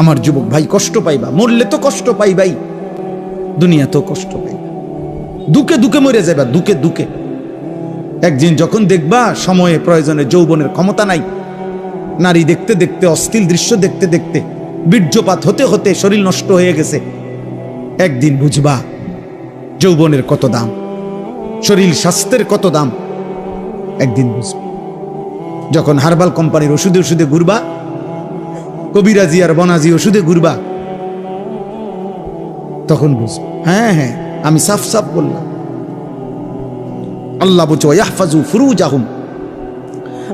আমার যুবক ভাই, কষ্ট পাইবা, মরলে তো কষ্ট পাইবাই, দুনিয়া তো কষ্ট পাইবা, দুকে দুকে মরে যাবা, দুকে দুকে। একদিন যখন দেখবা সময়ে প্রয়োজনে যৌবনের ক্ষমতা নাই, নারী দেখতে দেখতে, অশ্লীল দৃশ্য দেখতে দেখতে, বীর্যপাত হতে হতে শরীর নষ্ট হয়ে গেছে, একদিন বুঝবা যৌবনের কত দাম, শরীর স্বাস্থ্যের কত দাম, একদিন বুঝবা। যখন হার্বাল কোম্পানির ওষুধে ওষুধে ঘুরবা, কবিরাজি আর বনাজি ওষুধে ঘুরবা, তখন বুঝবা। হ্যাঁ হ্যাঁ, আমি সাফ সাফ বললাম। আল্লাহ বলছে ইয়াহফাজু ফুরুজাহুম,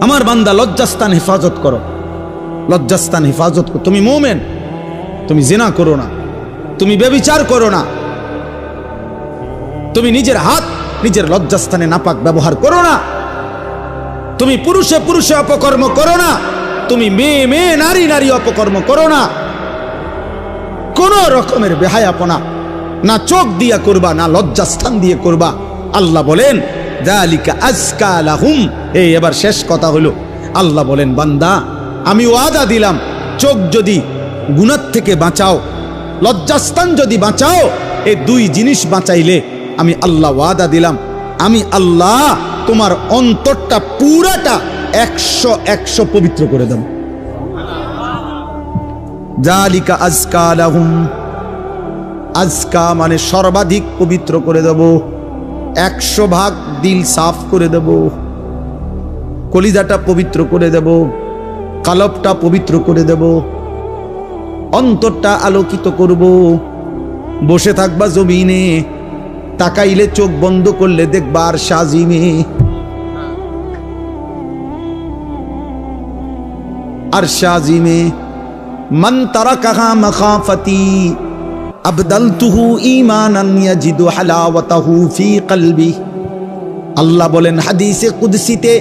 আমার বান্দা লজ্জাস্থান হেফাজত করো, লজ্জাস্থান হেফাজত করো। তুমি মুমিন, তুমি জিনা করো না, তুমি ব্যভিচার করো না, তুমি নিজের হাত নিজের লজ্জাস্থানে নাপাক ব্যবহার করো না, তুমি পুরুষে পুরুষে অপকর্ম করো না, তুমি মেয়ে মেয়ে নারী নারী অপকর্ম করো না, কোন রকমের বেহায়াপনা না চোখ দিয়া করবা, না লজ্জাস্থান দিয়ে করবা। আল্লাহ বলেন যালিকা আজকা লাহুম। এই এবার শেষ কথা হলো, আল্লাহ বলেন বান্দা আমি ওয়াদা দিলাম, চোখ যদি গুনাহ থেকে বাঁচাও, লজ্জাস্থান যদি বাঁচাও, এই দুই জিনিস বাঁচাইলে আমি আল্লাহ ওয়াদা দিলাম, আমি আল্লাহ তোমার অন্তরটা পুরাটা 100 পবিত্র করে দেব। যালিকা আজকা লাহুম, আজকা মানে সর্বাধিক পবিত্র করে দেব, 100 দিল সাফ করে দেব, কলিজাটা পবিত্র করে দেব, কালবটা পবিত্র করে দেব, অন্তরটা আলোকিত করব। বসে থাকবা জমিনে, তাকাইলে চোখ বন্ধ করলে দেখবা আর সাজিমে, আর সাজিমে মান তারাকাহা মাখাফাতি আবদালতুহু ঈমানান ইয়াজিদু হালাওয়াতাহু ফি কলবি। আল্লাহ বলেন হাদিসে কুদসিতে,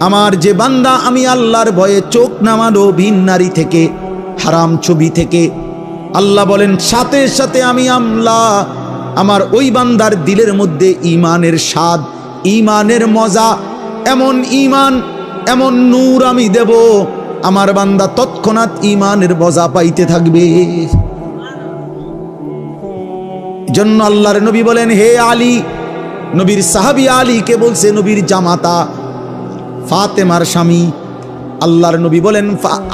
আমার যে বান্দা আমি আল্লাহর ভয়ে চোখ নামালো ভিন নারী থেকে, হারাম ছবি থেকে, আল্লাহ বলেন সাথে সাথে আমি আল্লাহ আমার ওই বান্দার দিলের মধ্যে ঈমানের স্বাদ, ঈমানের মজা, এমন ঈমান এমন নূর আমি দেব, আমার বান্দা তৎক্ষণাৎ ঈমানের মজা পাইতে থাকবে। জন্য আল্লাহর নবী বলেন হে আলী, নবীর সাহাবী আলীকে বলছে, নবীর জামাতা ফাতেমার স্বামী, আল্লাহর নবী বলেন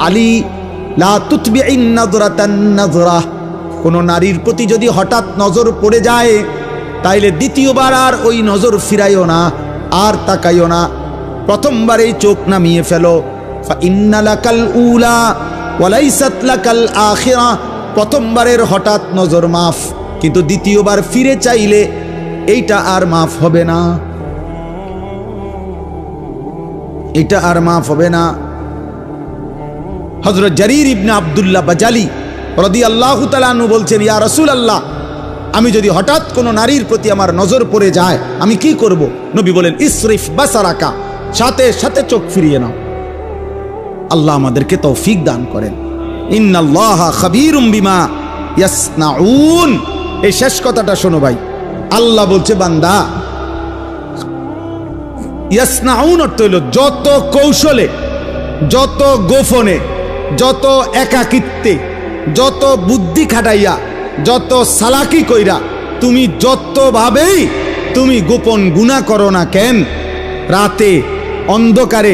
আলী লা তুতবিইন নাযরাতান নাযরা, কোন নারীর প্রতি যদি হঠাৎ নজর পড়ে যায় তাইলে দ্বিতীয়বার আর ওই নজর ফিরাইও না, আর তাকাইও না, প্রথমবারেই চোখ নামিয়ে ফেলো। ফা ইন্না লাকাল উলা ওয়া লাইসাত লাকাল আখিরা, প্রথমবারের হঠাৎ নজর মাফ, কিন্তু দ্বিতীয়বার ফিরে চাইলে এইটা আর মাফ হবে না, এটা আর মাফ হবে না। হযরত জারীর ইবনে আব্দুল্লাহ বাজালি রাদিয়াল্লাহু তাআলা আনহু বলছেন, ইয়া রাসূলুল্লাহ, আমি যদি হঠাৎ কোনো নারীর প্রতি আমার নজর পড়ে যায় আমি কি করব? নবী বলেন ইসরিফ বাসারাকা, সাথে সাথে চোখ ফিরিয়ে নাও। আল্লাহ আমাদেরকে তৌফিক দান করেন। ইন্নাল্লাহা খাবীরুম বিমা ইয়াসনাউন। এই শেষ কথাটা শোনো ভাই, আল্লাহ বলছে বান্দা, ইয়াসনাউন অর্থ হইল যত কৌশলে, যত গোপনে, যত একাকিত্বে, যত বুদ্ধি খাটাইয়া, যত সালাকি কইরা, তুমি যতভাবেই তুমি গোপন গুনাহ করো না কেন, রাতে অন্ধকারে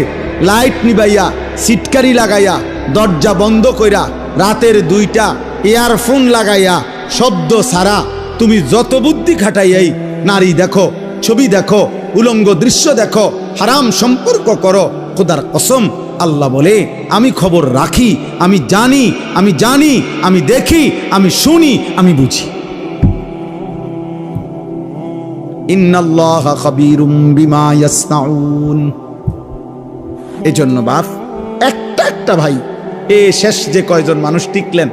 লাইট নিবাইয়া, সিটকারি লাগাইয়া, দরজা বন্ধ কইরা, রাতের 2টা ইয়ারফোন লাগাইয়া, শব্দ ছাড়া তুমি যত বুদ্ধি খাটাইয়াই নারী দেখো, ছবি দেখো, উলঙ্গ দৃশ্য দেখো, হারাম সম্পর্ক করো, খোদার কসম আল্লাহ বলে আমি খবর রাখি, আমি জানি, আমি জানি, আমি দেখি, আমি শুনি, আমি বুঝি। ইন্নাল্লাহা খাবীরুম বিমা ইয়াসনাউন। এজন্য বাপ একটা ভাই, এ শেষ যে কয়জন মানুষ টিকলেন,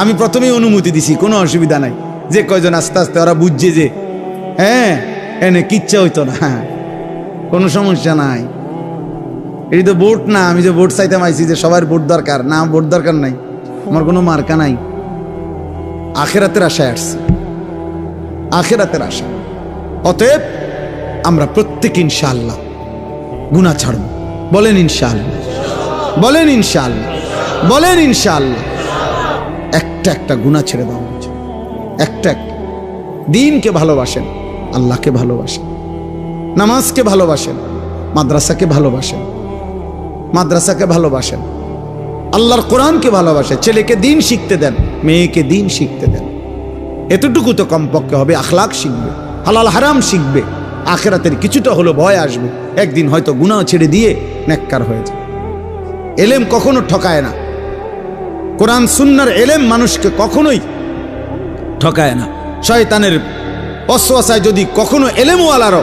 আমি প্রথমেই অনুমতি দিছি, কোনো অসুবিধা নাই, যে কয়জন আস্তে আস্তে ওরা বুঝছে যে হ্যাঁ এনে কিচ্ছা হইতো না, কোনো সমস্যা নাই, এই তো ভোট না, আমি যে ভোট চাইতে আইছি যে সবার ভোট দরকার না, ভোট দরকার নাই, আমার কোনো মার্কা নাই, আখিরাতের আশায় আসছি, আখিরাতের আশা। অতএব আমরা প্রত্যেক ইনশাআল্লাহ গুনাহ ছাড়ব। বলেন ইনশাআল্লাহ, বলেন ইনশাআল্লাহ। বলেন ইনশাআল্লাহ। একটা একটা গুনাহ ছেড়ে দাও, একটা একটা। দ্বীনকে ভালোবাসেন, আল্লাহকে ভালোবাসেন, নামাজকে ভালোবাসেন, মাদ্রাসাকে ভালোবাসেন, মাদ্রাসাকে ভালোবাসেন, আল্লাহর কোরআনকে ভালোবাসেন, ছেলেকে দ্বীন শিখতে দেন, মেয়েকে দ্বীন শিখতে দেন। এতটুকু তো কমপক্ষে হবে। আখলাক শিখবে, হালাল হারাম শিখবে, আখিরাতের কিছুটা হলো ভয় আসবে, একদিন হয়তো গুনাহ ছেড়ে দিয়ে নেককার হয়ে যায়। এলেম কখনো ঠকায় না, কোরআন সুন্নাহর এলেম মানুষকে কখনোই ঠকায় না। শয়তানের ওয়াসওয়াসায় যদি কখনো এলেমওয়ালারও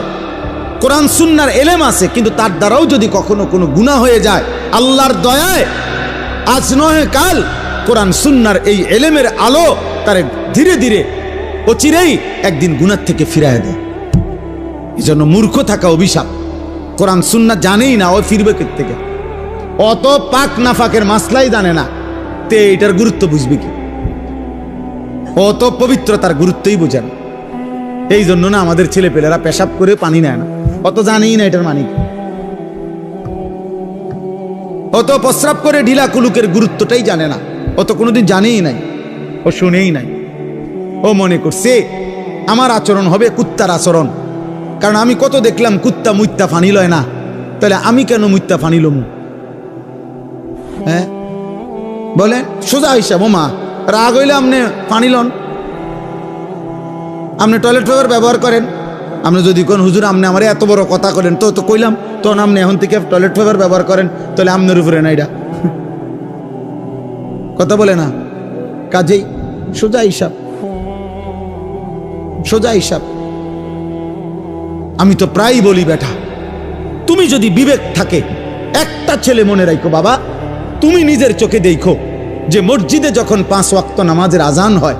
কোরআন সুন্নাহর এলেম আছে, কিন্তু তার দ্বারাও যদি কখনো কোনো গুনাহ হয়ে যায়, আল্লাহর দয়ায় আজ নয় কাল কোরআন সুন্নাহর এই এলেমের আলো তারে ধীরে ধীরে অচিরেই একদিন গুনাহ থেকে ফিরায় দেয়। এই জন্য মূর্খ থাকা অভিশাপ। কোরআন সুন্নাহ জানেই না, ও ফিরবে থেকে, অত পাক নাফাকের মাসলাই জানে না, তে এটার গুরুত্ব বুঝবে কি? অত পবিত্রতার গুরুত্বই বোঝে না। এই জন্য না আমাদের ছেলেপেলেরা পেশাব করে পানি নেয় না, অত জানেই না এটার মানে। অত প্রস্রাব করে ঢিলা কুলুকের গুরুত্বটাই জানে না, অত কোনোদিন জানেই নাই, ও শুনেই নাই। ও মনে করছে আমার আচরণ হবে কুত্তার আচরণ, কারণ আমি কত দেখলাম কুত্তা মুত্তা ফানি লয় না, তাহলে আমি কেন মুত্তা ফানি লমু? হ্যাঁ বলেন, সোজা হিসাব। ও মা, রাগ হইলে আপনি পানি লন, আপনি টয়লেট পেপার ব্যবহার করেন। আপনি যদি কোন হুজুর আপনি আমার এত বড় কথা করেন, তো তো কইলাম তখন আপনি এখন থেকে টয়লেট পেপার ব্যবহার করেন, তাহলে আপনার উপরে না এটা কথা বলে না। কাজেই সোজা হিসাব, সোজা হিসাব। আমি তো প্রায়ই বলি, বেটা তুমি যদি বিবেক থাকে, একটা ছেলে মনে রাখো বাবা, তুমি নিজের চোখে দেখো যে মসজিদে যখন 5 ওয়াক্ত নামাজের আজান হয়,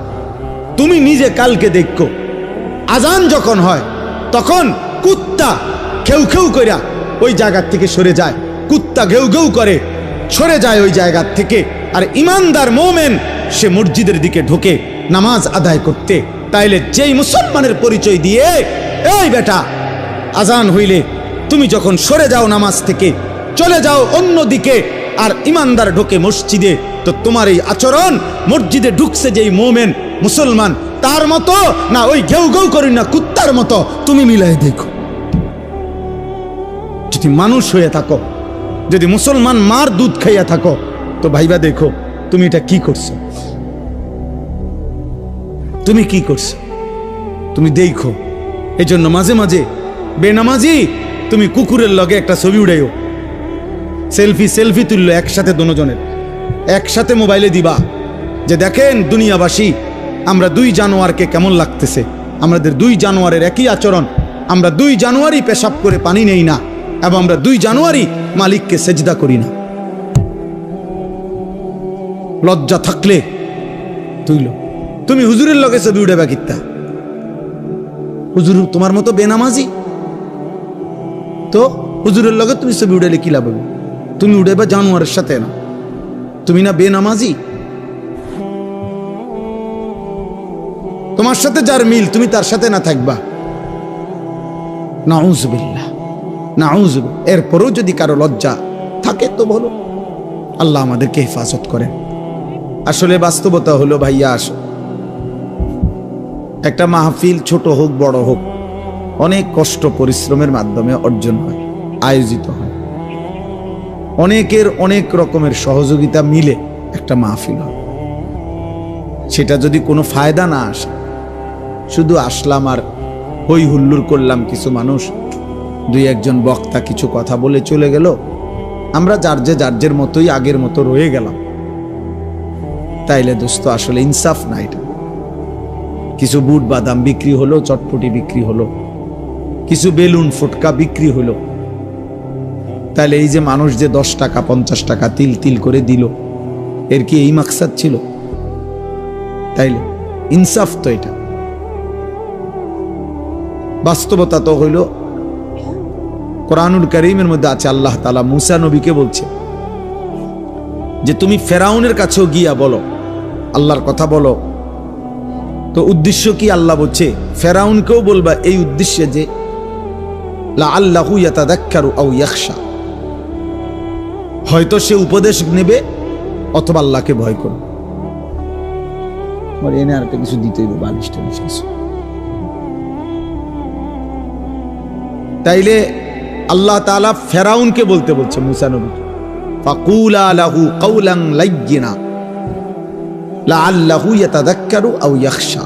তুমি নিজে কালকে দেখো আজান যখন হয় তখন কুত্তা খেউ খেউ কইরা ওই জায়গার থেকে সরে যায়, কুত্তা ঘেউ ঘেউ করে সরে যায় ওই জায়গার থেকে, আর ইমানদার মোমেন সে মসজিদের দিকে ঢোকে নামাজ আদায় করতে। তাইলে যেই মুসলমানের পরিচয় দিয়ে, এই বেটা আজান হইলে তুমি যখন সরে যাও নামাজ থেকে, চলে যাও অন্য দিকে, আর ইমানদার ঢোকে মসজিদে, তো তোমার এই আচরণ মসজিদে ঢুকছে যেই মোমেন মুসলমান তার মতো না ওই ঘেউ ঘেউ করি না কুত্তার মতো, তুমি মিলাই দেখো। যদি মানুষ হয়ে থাকো, যদি মুসলমান মার দুধ খাইয়া থাকো, তো ভাইবা দেখো তুমি এটা কি করছো, তুমি কি করছো, তুমি দেখো। এই জন্য মাঝে মাঝে বেনামাজি তুমি কুকুরের লগে একটা ছবি উড়াইও, সেলফি সেলফি তুললো একসাথে, দুজনের একসাথে মোবাইলে দিবা যে দেখেন দুনিয়াবাসী, আমরা 2 জানুয়ারকে কেমন লাগতেছে, আমাদের 2 জানুয়ারের একই আচরণ, আমরা 2 জানুয়ারি পেশাব করে পানি নেই না, এবং আমরা 2 জানুয়ারি মালিককে সেজদা করি না। লজ্জা থাকলে তুইলো। তুমি হুজুরের লগে ছবি উড়াইবা কিত্তা? হুজুর তোমার মতো বেনামাজি, তো হুজুরের লগে তুমি ছবি উড়াইলে কি লাভ হবে? তুমি উড়াইবা জানুয়ারের সাথে না, তুমি না বেনামাজি। তোমার সাথে যার মিল তুমি তার সাথে না থাকবা, নাউযুবিল্লাহ নাউযুবিল্লাহ। এরপরেও যদি কারো লজ্জা থাকে তো বলো, আল্লাহ আমাদেরকে হেফাজত করেন। আসলে বাস্তবতা হলো ভাইয়া, আসো একটা মাহফিল ছোট হোক বড় হোক, অনেক কষ্ট পরিশ্রমের মাধ্যমে অর্জন হয়, আয়োজিত হয়, অনেকের অনেক রকমের সহযোগিতা মিলে একটা মাহফিল হয়। সেটা যদি কোনো ফায়দা না আসে, শুধু আসলাম আর হই হুল্লুর করলাম, কিছু মানুষ 2-1 বক্তা কিছু কথা বলে চলে গেল, আমরা যার মতোই আগের মতো রয়ে গেলাম, তাইলে দোস্ত আসলে ইনসাফ না। এটা কিছু বুট বাদাম বিক্রি হলো, চটপটি বিক্রি হলো, কিছু বেলুন ফুটকা বিক্রি হলো, তাহলে এই যে মানুষ যে 10 টাকা 50 টাকা তিল তিল করে দিল, এর কি এই মাকসাদ ছিল? তাইলে ইনসাফ তো এটা। বাস্তবতা তো হইল, কোরআনুল কারীমের মধ্যে আছে, আল্লাহ তাআলা মুসা নবীকে বলছে যে তুমি ফেরাউনের কাছেও গিয়া বলো, আল্লাহর কথা বলো। তো উদ্দেশ্য কি? আল্লাহ বলছে ফেরাউনকেও বলবা এই উদ্দেশ্যে যে লাআল্লাহু ইয়াতাযাক্কারু আও ইয়াখশা, হয়তো সে উপদেশ নেবে অথবা আল্লাহকে ভয় করো। আর এনে আরেকটা কিছু দিতে হইব, বালিশটা কিছু। তাইলে আল্লাহ তাআলা ফেরাউনকে বলতে বলছে মুসা নবী, ফাকুলা লাহু কাওলান লাইয়িনা লাআল্লাহু ইয়াতাযাক্কারু আও ইয়াখশা।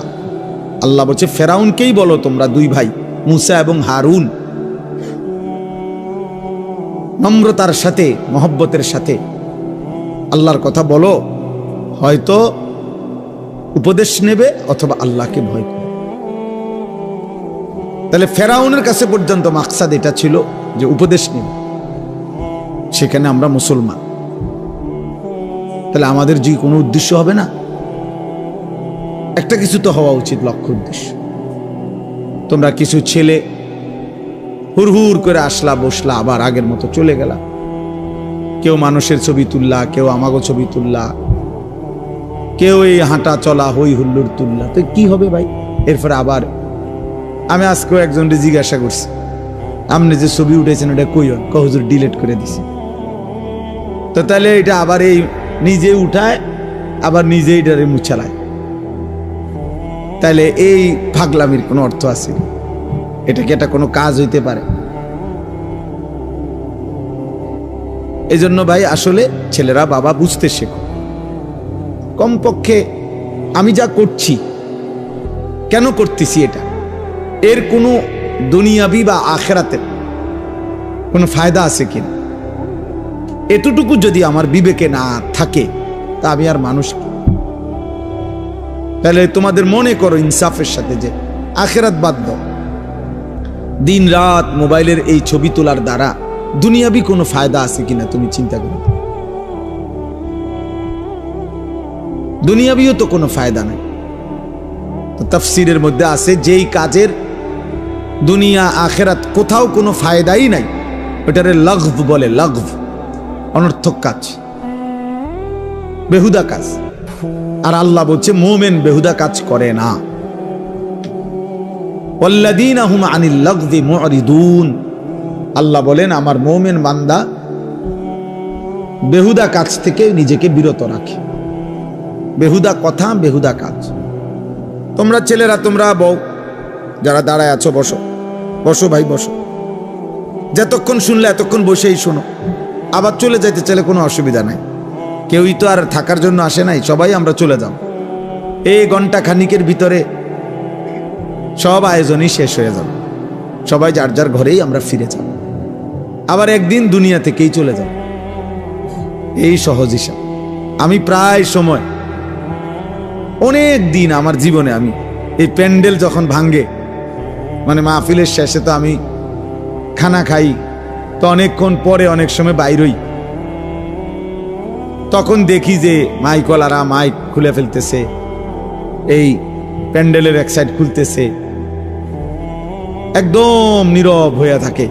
আল্লাহ বলছে ফেরাউনকেই বলো তোমরা দুই ভাই মুসা এবং হারুন, নম্রতার সাথে মহব্বতের সাথে আল্লাহর কথা বলো, হয়তো উপদেশ নেবে অথবা আল্লাহকে ভয় করবে। তাহলে ফেরাউনের কাছে পর্যন্ত মাকসাদ এটা ছিল যে উপদেশ নেবে, সেখানে আমরা মুসলমান, তাহলে আমাদের যে কোনো উদ্দেশ্য হবে না, একটা কিছু তো হওয়া উচিত, লক্ষ্য উদ্দেশ্য। তোমরা কিছু ছেলে হুড়হুড় করে আসলা, বসলা, আবার আগের মতো চলে গেলা। কেউ মানুষের ছবি তুললা, কেউ আমাগো ছবি তুললা, কেউ এই হাঁটা চলা হই হুল্লোড় তুললা, তো কি হবে ভাই? এরপরে আবার আমি আজকেও একজনকে জিজ্ঞাসা করছি, আপনি যে ছবি উঠেছেন ওটা কই? হুজুর ডিলিট করে দিছে। তো তাহলে এটা আবার এই নিজে উঠায় আবার নিজে এটারে মুছালায়, তাহলে এই পাগলামির কোনো অর্থ আছে? এটা কি এটা কোনো কাজ হইতে পারে? এই জন্য ভাই আসলে ছেলেরা বাবা বুঝতে শেখো। কমপক্ষে আমি যা করছি কেন করতেছি, এটা এর কোনো দুনিয়াবি বা আখিরাতের কোনো ফায়দা আছে কিনা, এতটুকু যদি আমার বিবেকে না থাকে তা আমি আর মানুষ কি? তাহলে তোমাদের মনে করো ইনসাফের সাথে যে আখিরাত বাদ দাও, দিন রাত মোবাইলের এই ছবি তোলার দ্বারা দুনিয়াবি কোনো ফায়দা আছে কিনা তুমি চিন্তা করো। দুনিয়াবিও তো কোনো ফায়দা নাই। তো তাফসীরের মধ্যে আছে যেই কাজের দুনিয়া আখিরাত কোথাও কোনো ফায়দাই নাই, ওটারে লাগভ বলে। লাগভ অনর্থক কাজ, বেহুদা কাজ। আর আল্লাহ বলছে মুমিন বেহুদা কাজ করে না। ওয়াল্লাযীনা হুম আনিল লাগযি মুরিদুন, আল্লাহ বলেন আমার মুমিন বান্দা বেহুদা কাজ থেকে নিজেকে বিরত রাখে। বেহুদা কথা, বেহুদা কাজ। তোমরা ছেলেরা, তোমরা বউ যারা দাঁড়ায় আছো, বসো বসো ভাই বসো। যতক্ষণ শুনলে এতক্ষণ বসেই শোনো, আবার চলে যাইতে চাইলে কোনো অসুবিধা নাই। কেউই তো আর থাকার জন্য আসে নাই, সবাই আমরা চলে যাব। এই ঘন্টা খানিকের ভিতরে সব আয়োজনই শেষ হয়ে যাবে, সবাই যার যার ঘরেই আমরা ফিরে যাব, আবার একদিন দুনিয়া থেকেই চলে যাব। এই সহজ হিসাব। আমি প্রায় সময় অনেক দিন আমার জীবনে আমি এই প্যান্ডেল যখন ভাঙ্গে, মানে মাহফিলের শেষে তো আমি খানা খাই, তো অনেকক্ষণ পরে অনেক সময় বাইরই, তখন দেখি যে মাইকওয়ালারা মাইক খুলে ফেলতেছে, এই প্যান্ডেলের এক সাইড খুলতেছে, একদম নীরব হয়ে থাকে।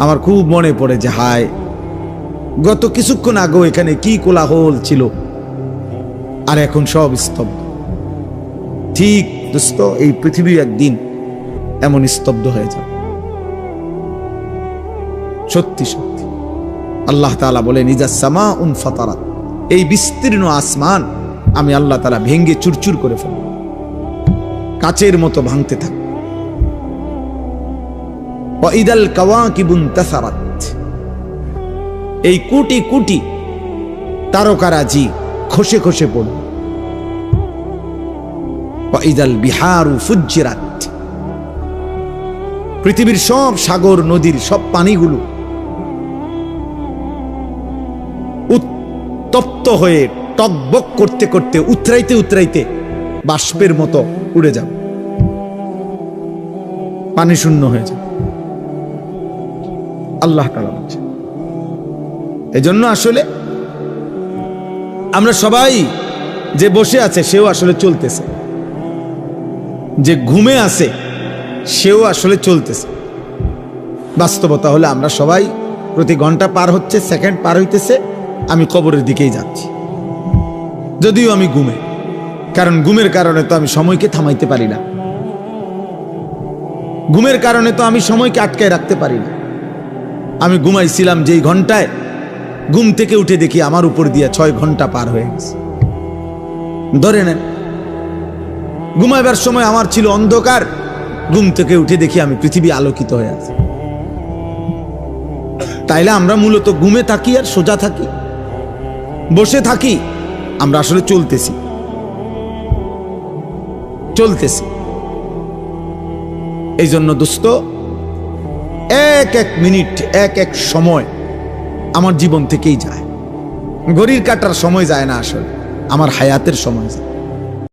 আমার খুব মনে পড়ে যে হায়, গত কিছুক্ষণ আগেও এখানে কি কোলাহল ছিল, আর এখন সব স্তব্ধ। ঠিক দোস্ত, এই পৃথিবী একদিন এমন স্তব্ধ হয়ে যাবে। সত্যি সত্যি আল্লাহ তাআলা বলেন ইজা সামাউন ফাতারাত, এই বিস্তীর্ণ আসমান আমি আল্লাহ তাআলা ভেঙ্গে চুরচুর করে ফেলব, কাচের মতো ভাঙতে থাকে। ওয়া ইদাল কাওয়াকিবুন তাসারাত, এই কোটি কোটি তারকারাজি খসে খসে পড়বে। ওয়া ইদাল বিহারু ফুজ্জিরাত, পৃথিবীর সব সাগর নদীর সব পানিগুলো উত্তপ্ত হয়ে টকবক করতে করতে উতরাইতে উতরাইতে বাষ্পের মতো উড়ে যাবে, পানি শূন্য হয়ে যাবে। আল্লাহ তাআলা বলছেন। এজন্য আসলে আমরা সবাই, যে বসে আছে সেও আসলে চলতেছে, যে ঘুমে আছে সেও আসলে চলতেছে। বাস্তবতা হলে আমরা সবাই প্রতি ঘন্টা পার হচ্ছে, সেকেন্ড পার হইতেছে, আমি কবরের দিকেই যাচ্ছি, যদিও আমি ঘুমে। কারণ ঘুমের কারণে তো আমি সময়কে থামাইতে পারি না, ঘুমের কারণে তো আমি সময়কে আটকায় রাখতে পারি না। আমি ঘুমাইছিলাম যেই ঘন্টায়, ঘুম থেকে উঠে দেখি আমার উপর দিয়ে 6 ঘন্টা পার হয়ে গেছে। ধরে নেন ঘুমাইবার সময় আমার ছিল অন্ধকার, ঘুম থেকে উঠে দেখি আমি পৃথিবী আলোকিত হয়ে আছে। তাইলে আমরা মূলত ঘুমে থাকি আর সোজা থাকি, বসে থাকি, আমরা আসলে চলতেছি। এই জন্য দোস্ত, এক এক মিনিট, এক এক সময় আমার জীবন থেকেই যায়। ঘড়ির কাটার সময় যায় না, আসলে আমার হায়াতের সময় যায়।